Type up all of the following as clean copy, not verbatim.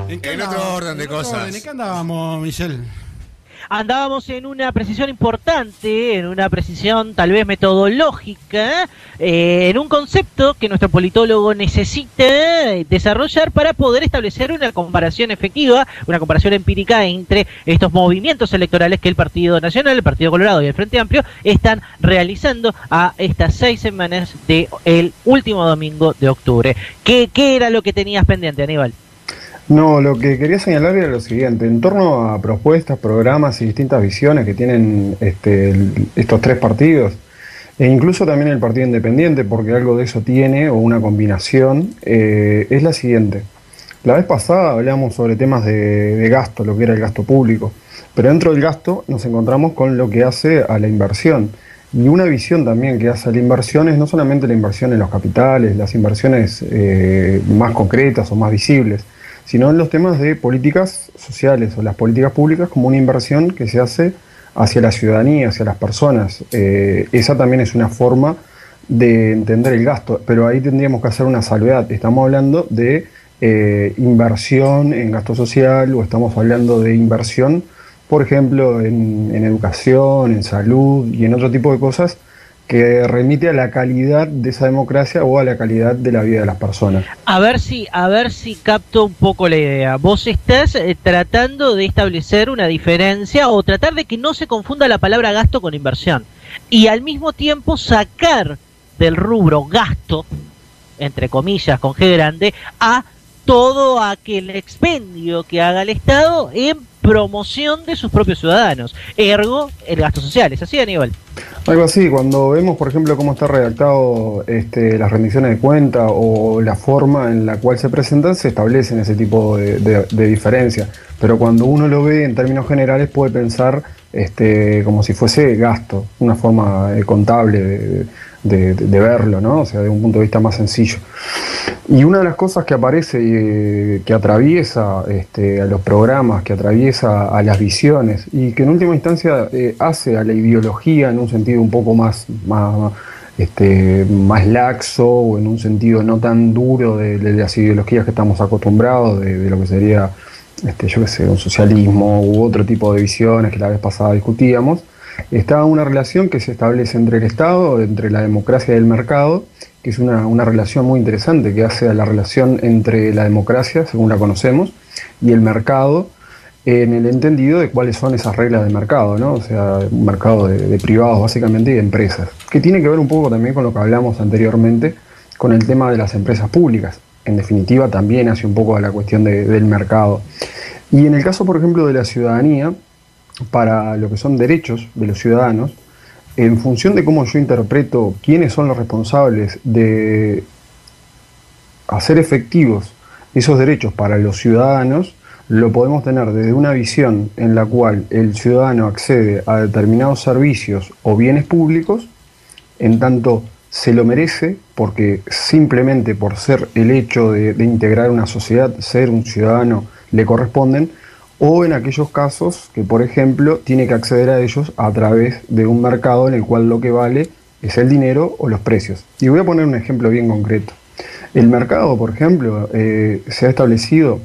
En otro orden de cosas. ¿En qué andábamos, Michelle? Andábamos en una precisión importante, en una precisión tal vez metodológica, en un concepto que nuestro politólogo necesita desarrollar para poder establecer una comparación efectiva, una comparación empírica entre estos movimientos electorales que el Partido Nacional, el Partido Colorado y el Frente Amplio están realizando a estas 6 semanas del último domingo de octubre. ¿Qué era lo que tenías pendiente, Aníbal? No, lo que quería señalar era lo siguiente, en torno a propuestas, programas y distintas visiones que tienen estos tres partidos, e incluso también el Partido Independiente, porque algo de eso tiene, o una combinación, es la siguiente. La vez pasada hablamos sobre temas de gasto, lo que era el gasto público, pero dentro del gasto nos encontramos con lo que hace a la inversión. Y una visión también que hace a la inversión es no solamente la inversión en los capitales, las inversiones más concretas o más visibles, sino en los temas de políticas sociales o las políticas públicas como una inversión que se hace hacia la ciudadanía, hacia las personas. Esa también es una forma de entender el gasto, pero ahí tendríamos que hacer una salvedad. Estamos hablando de inversión en gasto social o estamos hablando de inversión, por ejemplo, en educación, en salud y en otro tipo de cosas que remite a la calidad de esa democracia o a la calidad de la vida de las personas. A ver si capto un poco la idea. Vos estás tratando de establecer una diferencia o tratar de que no se confunda la palabra gasto con inversión y al mismo tiempo sacar del rubro gasto, entre comillas, con G grande, a todo aquel expendio que haga el Estado en promoción de sus propios ciudadanos, ergo el gasto social. ¿Es así, Aníbal? Algo así, cuando vemos, por ejemplo, cómo está redactado las rendiciones de cuenta o la forma en la cual se presentan, se establecen ese tipo de diferencias. Pero cuando uno lo ve en términos generales puede pensar como si fuese gasto, una forma contable de verlo, ¿no? O sea, de un punto de vista más sencillo. Y una de las cosas que aparece, que atraviesa a los programas, que atraviesa a las visiones y que en última instancia hace a la ideología en un sentido un poco más laxo o en un sentido no tan duro de las ideologías que estamos acostumbrados, de lo que sería, yo qué sé, un socialismo u otro tipo de visiones que la vez pasada discutíamos, está una relación que se establece entre el Estado, entre la democracia y el mercado, que es una relación muy interesante que hace a la relación entre la democracia, según la conocemos, y el mercado, en el entendido de cuáles son esas reglas de mercado, ¿no? O sea, un mercado de privados básicamente y de empresas, que tiene que ver un poco también con lo que hablamos anteriormente, con el tema de las empresas públicas. En definitiva, también hace un poco a la cuestión del mercado. Y en el caso, por ejemplo, de la ciudadanía, para lo que son derechos de los ciudadanos, en función de cómo yo interpreto quiénes son los responsables de hacer efectivos esos derechos para los ciudadanos, lo podemos tener desde una visión en la cual el ciudadano accede a determinados servicios o bienes públicos, en tanto se lo merece, porque simplemente por ser el hecho de integrar una sociedad, ser un ciudadano, le corresponden, o en aquellos casos que, por ejemplo, tiene que acceder a ellos a través de un mercado en el cual lo que vale es el dinero o los precios. Y voy a poner un ejemplo bien concreto. El mercado, por ejemplo, se ha establecido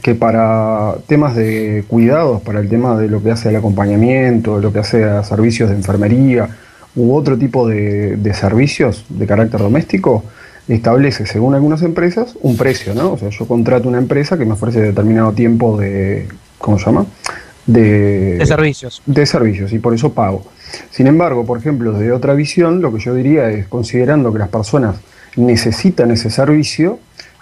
que para temas de cuidados, para el tema de lo que hace al acompañamiento, lo que hace a servicios de enfermería u otro tipo de servicios de carácter doméstico, establece, según algunas empresas, un precio, ¿no? O sea, yo contrato una empresa que me ofrece determinado tiempo de, ¿cómo se llama? De servicios. De servicios, y por eso pago. Sin embargo, por ejemplo, desde otra visión, lo que yo diría es, considerando que las personas necesitan ese servicio,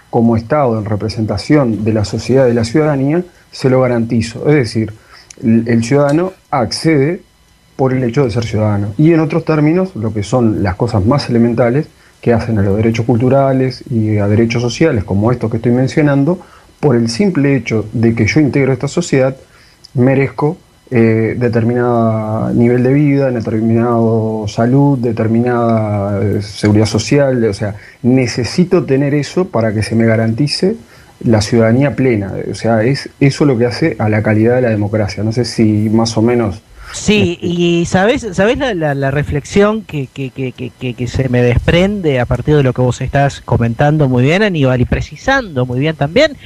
como Estado en representación de la sociedad y de la ciudadanía, se lo garantizo. Es decir, el ciudadano accede por el hecho de ser ciudadano. Y en otros términos, lo que son las cosas más elementales, que hacen a los derechos culturales y a derechos sociales, como estos que estoy mencionando, por el simple hecho de que yo integro esta sociedad, merezco determinado nivel de vida, determinado salud, determinada seguridad social. O sea, necesito tener eso para que se me garantice la ciudadanía plena. O sea, es eso lo que hace a la calidad de la democracia. No sé si más o menos Sí, y sabes la reflexión que se me desprende a partir de lo que vos estás comentando muy bien, Aníbal, y precisando muy bien también,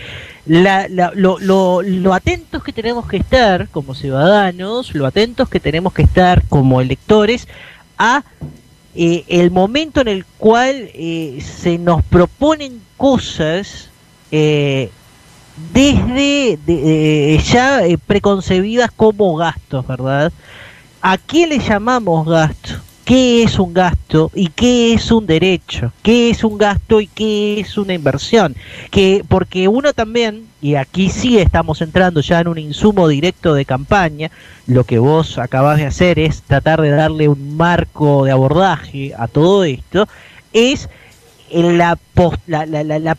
lo atentos que tenemos que estar como ciudadanos, lo atentos que tenemos que estar como electores a el momento en el cual se nos proponen cosas ya preconcebidas como gastos, ¿verdad? ¿A qué le llamamos gasto? ¿Qué es un gasto y qué es un derecho? ¿Qué es un gasto y qué es una inversión? Porque uno también, y aquí sí estamos entrando ya en un insumo directo de campaña, lo que vos acabás de hacer es tratar de darle un marco de abordaje a todo esto, es la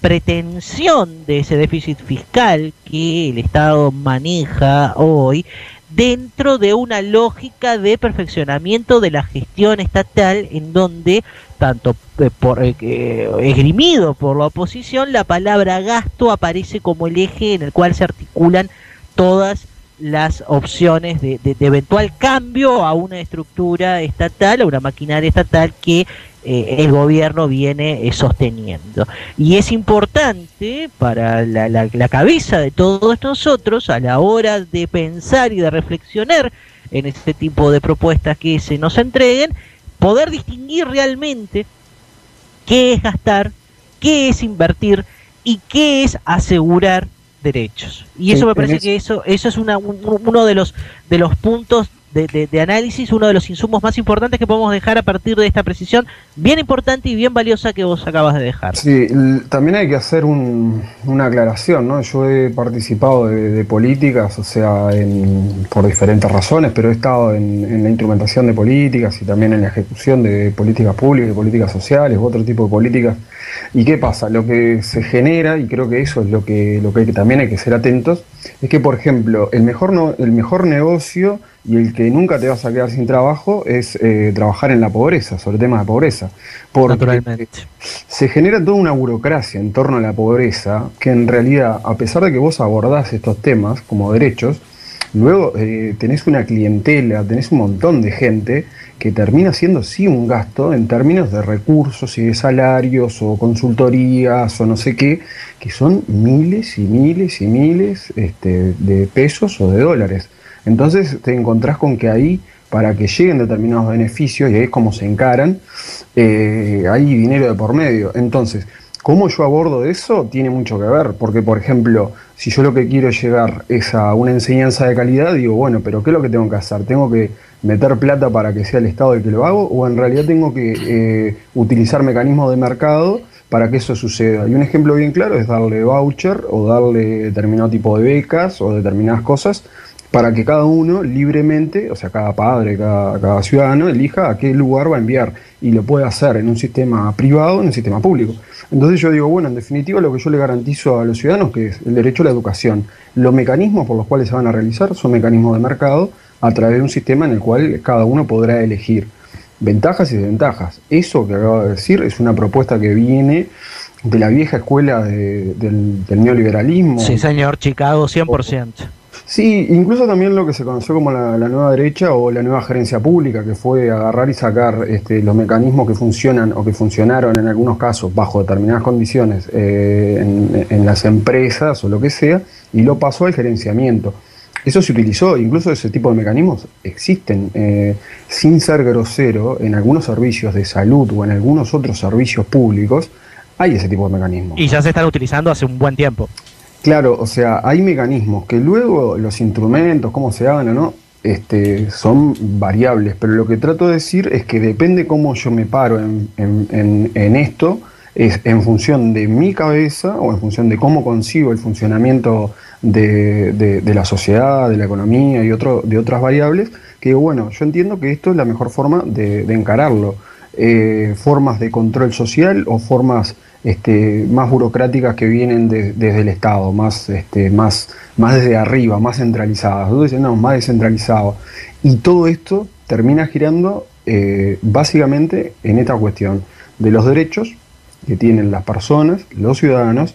pretensión de ese déficit fiscal que el Estado maneja hoy dentro de una lógica de perfeccionamiento de la gestión estatal, en donde, tanto esgrimido por la oposición, la palabra gasto aparece como el eje en el cual se articulan todas las opciones de eventual cambio a una estructura estatal, a una maquinaria estatal que el gobierno viene sosteniendo. Y es importante para la cabeza de todos nosotros, a la hora de pensar y de reflexionar en este tipo de propuestas que se nos entreguen, poder distinguir realmente qué es gastar, qué es invertir y qué es asegurar derechos. Y eso me parece que eso es uno de los puntos de análisis, uno de los insumos más importantes que podemos dejar a partir de esta precisión bien importante y bien valiosa que vos acabas de dejar. Sí, también hay que hacer una aclaración, ¿no? Yo he participado de políticas, o sea, por diferentes razones, pero he estado en la instrumentación de políticas y también en la ejecución de políticas públicas, de políticas sociales, u otro tipo de políticas. ¿Y qué pasa? Lo que se genera, y creo que eso es lo que también hay que ser atentos, es que, por ejemplo, el mejor negocio y el que nunca te vas a quedar sin trabajo es trabajar en la pobreza, sobre temas de pobreza. Porque naturalmente se genera toda una burocracia en torno a la pobreza que en realidad, a pesar de que vos abordás estos temas como derechos, luego tenés una clientela, tenés un montón de gente que termina siendo sí un gasto en términos de recursos y de salarios o consultorías o no sé qué, que son miles y miles y miles de pesos o de dólares. Entonces te encontrás con que ahí, para que lleguen determinados beneficios, y ahí es como se encaran, hay dinero de por medio. Entonces, ¿cómo yo abordo eso? Tiene mucho que ver, porque, por ejemplo, si yo lo que quiero llegar es a una enseñanza de calidad, digo, bueno, pero ¿qué es lo que tengo que hacer? ¿Tengo que meter plata para que sea el Estado el que lo hago? ¿O en realidad tengo que utilizar mecanismos de mercado para que eso suceda? Y un ejemplo bien claro es darle voucher o darle determinado tipo de becas o determinadas cosas para que cada uno libremente, o sea, cada padre, cada ciudadano, elija a qué lugar va a enviar y lo puede hacer en un sistema privado, en un sistema público. Entonces yo digo, bueno, en definitiva lo que yo le garantizo a los ciudadanos que es el derecho a la educación. Los mecanismos por los cuales se van a realizar son mecanismos de mercado a través de un sistema en el cual cada uno podrá elegir ventajas y desventajas. Eso que acabo de decir es una propuesta que viene de la vieja escuela del neoliberalismo. Sí, señor, Chicago, 100%. Sí, incluso también lo que se conoció como la nueva derecha o la nueva gerencia pública, que fue agarrar y sacar los mecanismos que funcionan o que funcionaron en algunos casos bajo determinadas condiciones en las empresas o lo que sea, y lo pasó al gerenciamiento. Eso se utilizó, incluso ese tipo de mecanismos existen, sin ser grosero, en algunos servicios de salud o en algunos otros servicios públicos, hay ese tipo de mecanismos. Y ya se están utilizando hace un buen tiempo. Claro, o sea, hay mecanismos que luego los instrumentos, cómo se hagan o no, son variables, pero lo que trato de decir es que depende cómo yo me paro en esto, es en función de mi cabeza o en función de cómo concibo el funcionamiento de la sociedad, de la economía y de otras variables, que digo, bueno, yo entiendo que esto es la mejor forma de encararlo. Formas de control social o formas más burocráticas que vienen desde el Estado, más desde arriba, más centralizadas. Tú dices, no, más descentralizado. Y todo esto termina girando básicamente en esta cuestión de los derechos que tienen las personas, los ciudadanos,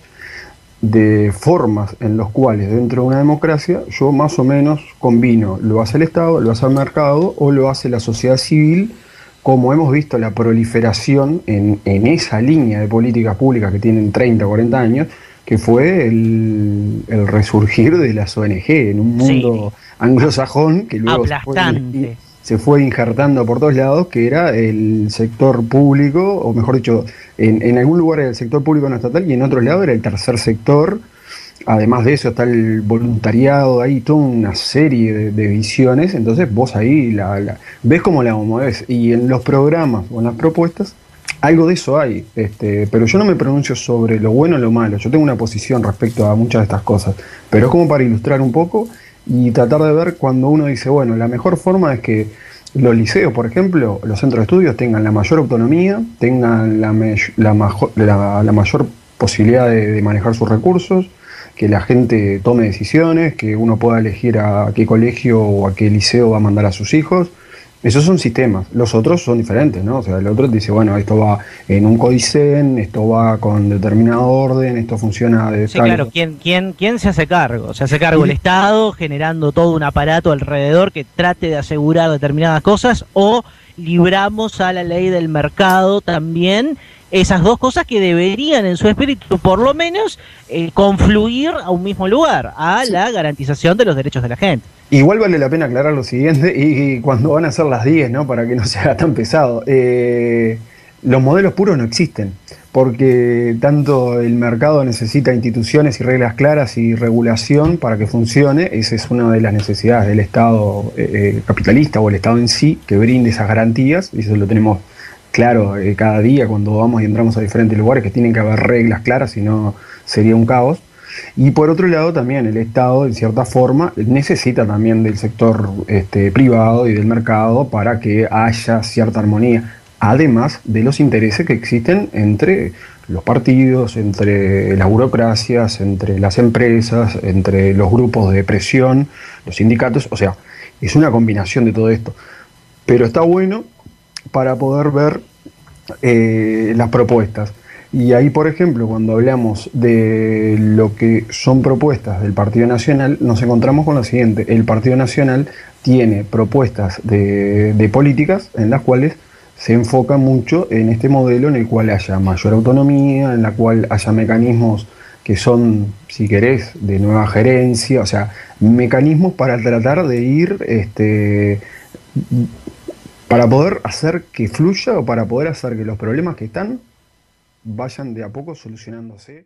de formas en los cuales dentro de una democracia yo más o menos combino, lo hace el Estado, lo hace el mercado o lo hace la sociedad civil, como hemos visto la proliferación en esa línea de políticas públicas que tienen 30 o 40 años, que fue el resurgir de las ONG en un mundo anglosajón que luego aplastante. Se fue injertando por todos lados, que era el sector público, o mejor dicho, en algún lugar era el sector público no estatal y en otro lado era el tercer sector. Además de eso está el voluntariado, hay toda una serie de visiones, entonces vos ahí ves cómo la movés, y en los programas o en las propuestas algo de eso hay, pero yo no me pronuncio sobre lo bueno o lo malo, yo tengo una posición respecto a muchas de estas cosas, pero es como para ilustrar un poco y tratar de ver cuando uno dice, bueno, la mejor forma es que los liceos, por ejemplo, los centros de estudios tengan la mayor autonomía, tengan la mayor posibilidad de manejar sus recursos, que la gente tome decisiones, que uno pueda elegir a qué colegio o a qué liceo va a mandar a sus hijos. Esos son sistemas, los otros son diferentes, ¿no? O sea, el otro dice, bueno, esto va en un códice, esto va con determinado orden, esto funciona de Sí, tal. claro, ¿quién se hace cargo? Se hace cargo el Estado, generando todo un aparato alrededor que trate de asegurar determinadas cosas, o libramos a la ley del mercado también. Esas dos cosas que deberían en su espíritu, por lo menos, confluir a un mismo lugar, a la garantización de los derechos de la gente. Igual vale la pena aclarar lo siguiente, y cuando van a ser las 10, ¿no? Para que no sea tan pesado. Los modelos puros no existen, porque tanto el mercado necesita instituciones y reglas claras y regulación para que funcione. Esa es una de las necesidades del Estado capitalista o el Estado en sí, que brinde esas garantías, y eso lo tenemos claro cada día cuando vamos y entramos a diferentes lugares, que tienen que haber reglas claras, si no sería un caos. Y por otro lado también el Estado, en cierta forma, necesita también del sector privado y del mercado para que haya cierta armonía, además de los intereses que existen entre los partidos, entre las burocracias, entre las empresas, entre los grupos de presión, los sindicatos. O sea, es una combinación de todo esto. Pero está bueno para poder ver las propuestas. Y ahí, por ejemplo, cuando hablamos de lo que son propuestas del Partido Nacional, nos encontramos con lo siguiente. El Partido Nacional tiene propuestas de políticas en las cuales se enfoca mucho en este modelo en el cual haya mayor autonomía, en la cual haya mecanismos que son, si querés, de nueva gerencia, o sea, mecanismos para tratar de ir, para poder hacer que fluya o para poder hacer que los problemas que están vayan de a poco solucionándose.